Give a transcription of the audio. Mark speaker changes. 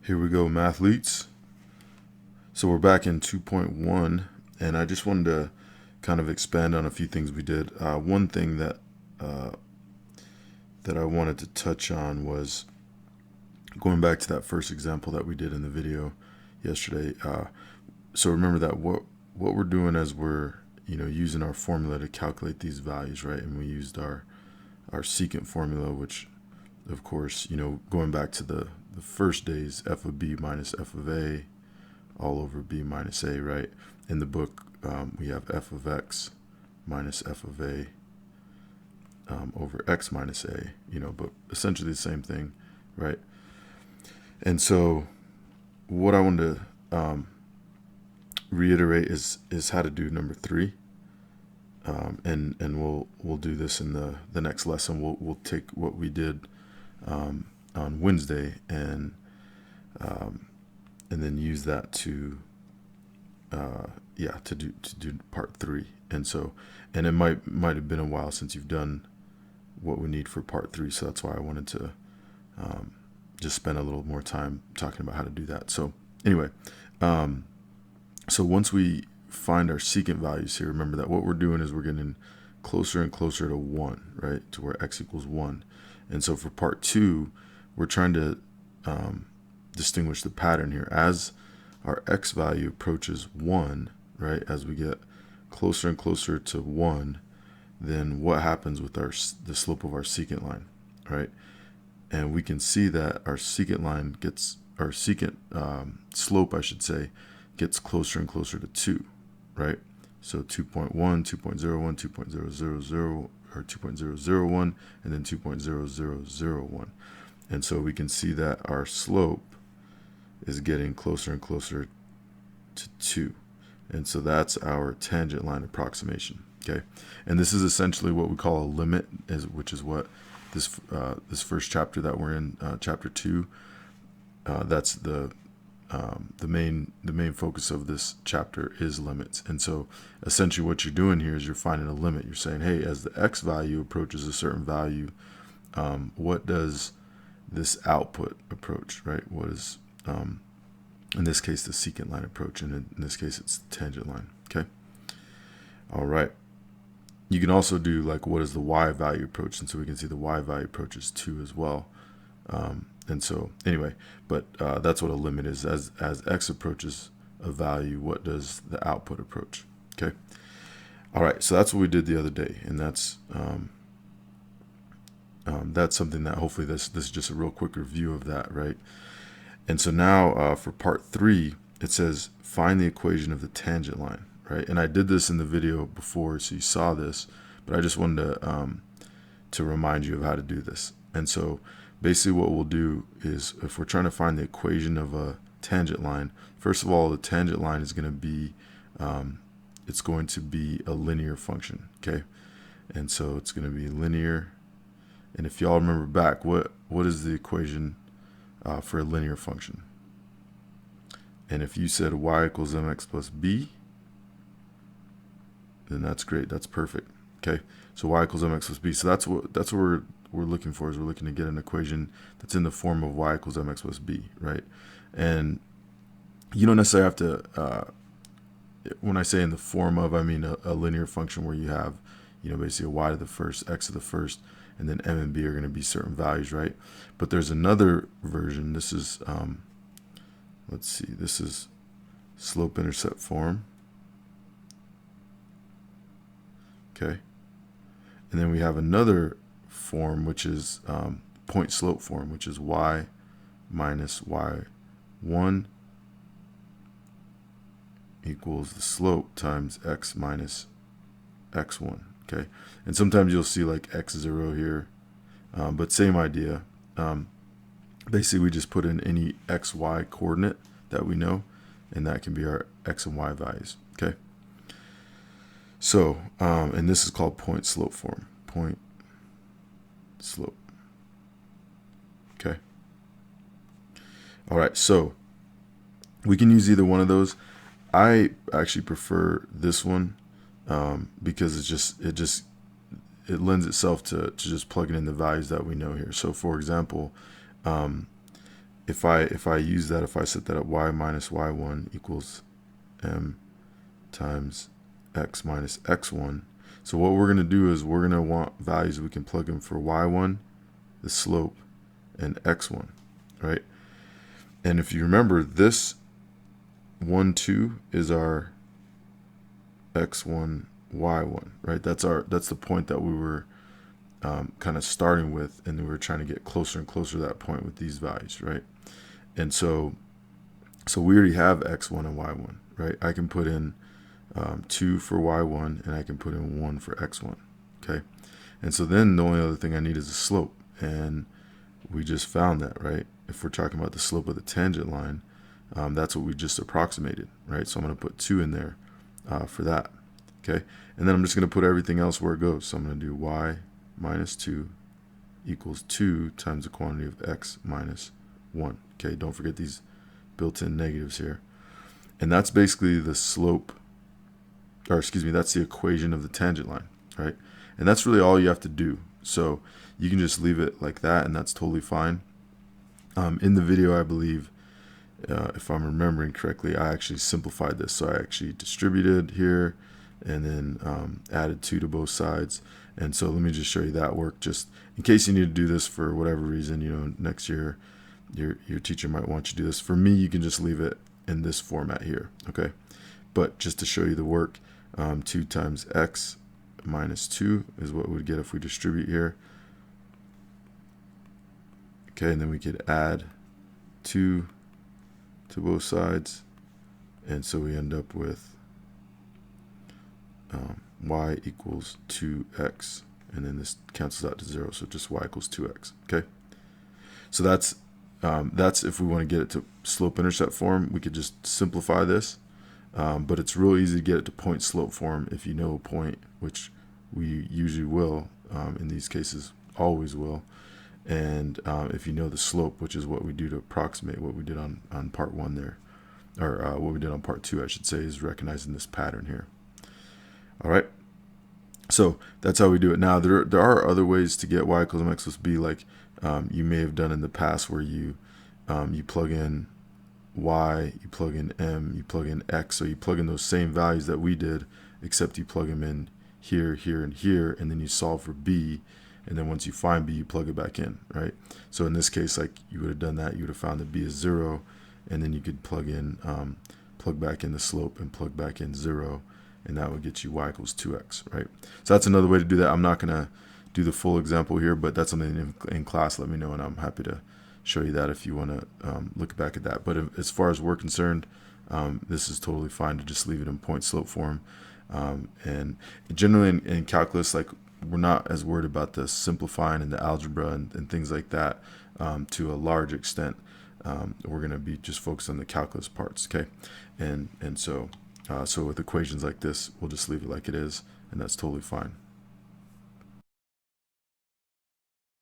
Speaker 1: Here we go, mathletes. So we're back in 2.1, and I just wanted to kind of expand on a few things we did. One thing that I wanted to touch on was going back to that first example that we did in the video yesterday. So remember that what we're doing as we're using our formula to calculate these values, right? And we used our secant formula, which of course, going back to the first days, f of b minus f of a all over b minus a, right? In the book, we have f of x minus f of a over x minus a, but essentially the same thing, right? And so what I wanted to reiterate is how to do number 3. And we'll do this in the next lesson. We'll take what we did on Wednesday and then use that to do part 3. And it might have been a while since you've done what we need for part 3, so that's why I wanted to just spend a little more time talking about how to do that. So anyway, so once we find our secant values here, remember that what we're doing is we're getting closer and closer to 1, right, to where x equals 1. And so for part 2, we're trying to distinguish the pattern here. As our x value approaches 1, right, as we get closer and closer to 1, then what happens with the slope of our secant line, right? And we can see that our secant line gets, our secant slope, I should say, gets closer and closer to 2, right? So 2.1, 2.01, 2.000, or 2.001, and then 2.0001. And so we can see that our slope is getting closer and closer to 2. And so that's our tangent line approximation, okay? And this is essentially what we call a limit, which is what this first chapter that we're in, chapter 2, that's the main focus of this chapter is limits. And so essentially what you're doing here is you're finding a limit. You're saying, hey, as the x value approaches a certain value, what does this output approach, right? What is, in this case, the secant line approach, and in this case, it's the tangent line, okay? All right. You can also do like, what is the y value approach? And so we can see the y value approach is 2 as well. And so anyway, but that's what a limit is. As x approaches a value, what does the output approach? Okay. All right. So that's what we did the other day, and that's something that hopefully this is just a real quick review of that, right? And so now for part 3, it says find the equation of the tangent line, right? And I did this in the video before, so you saw this, but I just wanted to remind you of how to do this. And so basically what we'll do is, if we're trying to find the equation of a tangent line, first of all, the tangent line is going to be, it's going to be a linear function, okay? And so it's going to be linear. And if y'all remember back, what is the equation for a linear function? And if you said y equals mx plus b, then that's great. That's perfect. Okay. So y equals mx plus b. So that's what we're looking for, is we're looking to get an equation that's in the form of y equals mx plus b, right? And you don't necessarily have to, when I say in the form of, I mean a linear function where you have, basically a y to the first, x to the first, and then m and b are going to be certain values, right? But there's another version. This is, let's see, this is slope-intercept form. Okay. And then we have another form, which is point slope form, which is y minus y1 equals the slope times x minus x1. Okay. And sometimes you'll see like x0 here, but same idea. Basically, we just put in any xy coordinate that we know, and that can be our x and y values. Okay. So, and this is called point slope form. Point slope. Okay. All right. So we can use either one of those. I actually prefer this one because it lends itself to just plugging in the values that we know here. So for example, if I use that, if I set that at y minus y1 equals m times x minus x1. So what we're going to do is we're going to want values we can plug in for y1, the slope, and x1, right? And if you remember, this 1, 2 is our x1, y1, right? That's the point that we were kind of starting with, and we were trying to get closer and closer to that point with these values, right? And so we already have x1 and y1, right? I can put in 2 for y1, and I can put in 1 for x1, okay? And so then the only other thing I need is a slope, and we just found that, right? If we're talking about the slope of the tangent line, that's what we just approximated, right? So I'm going to put 2 in there for that, okay? And then I'm just going to put everything else where it goes. So I'm going to do y minus 2 equals 2 times the quantity of x minus 1, okay? Don't forget these built-in negatives here. And that's basically the slope, or excuse me, that's the equation of the tangent line, right? And that's really all you have to do. So you can just leave it like that, and that's totally fine. In the video, I believe, if I'm remembering correctly, I actually simplified this. So I actually distributed here and then added 2 to both sides. And so let me just show you that work, just in case you need to do this for whatever reason. You know, next year your teacher might want you to do this. For me, you can just leave it in this format here, okay? But just to show you the work, 2 times x minus 2 is what we'd get if we distribute here. Okay, and then we could add 2 to both sides, and so we end up with y equals 2x, and then this cancels out to 0, so just y equals 2x. Okay, so that's if we want to get it to slope-intercept form. We could just simplify this, but it's real easy to get it to point-slope form if you know a point, which we usually will in these cases, always will. And if you know the slope, which is what we do to approximate what we did on part 1 there, or what we did on part 2, I should say, is recognizing this pattern here. All right, so that's how we do it. Now there are other ways to get y equals mx plus b, like you may have done in the past, where you plug in y, you plug in m, you plug in x, so you plug in those same values that we did, except you plug them in here, here, and here, and then you solve for b. And then once you find b, you plug it back in, right? So in this case, like, you would have done that. You would have found that b is 0, and then you could plug back in the slope and plug back in 0, and that would get you y equals 2x, right? So that's another way to do that. I'm not going to do the full example here, but that's something in class. Let me know, and I'm happy to show you that if you want to look back at that. But as far as we're concerned, this is totally fine to just leave it in point-slope form. And generally in calculus, like, we're not as worried about the simplifying and the algebra and things like that to a large extent. We're going to be just focused on the calculus parts, okay? And so with equations like this, we'll just leave it like it is, and that's totally fine.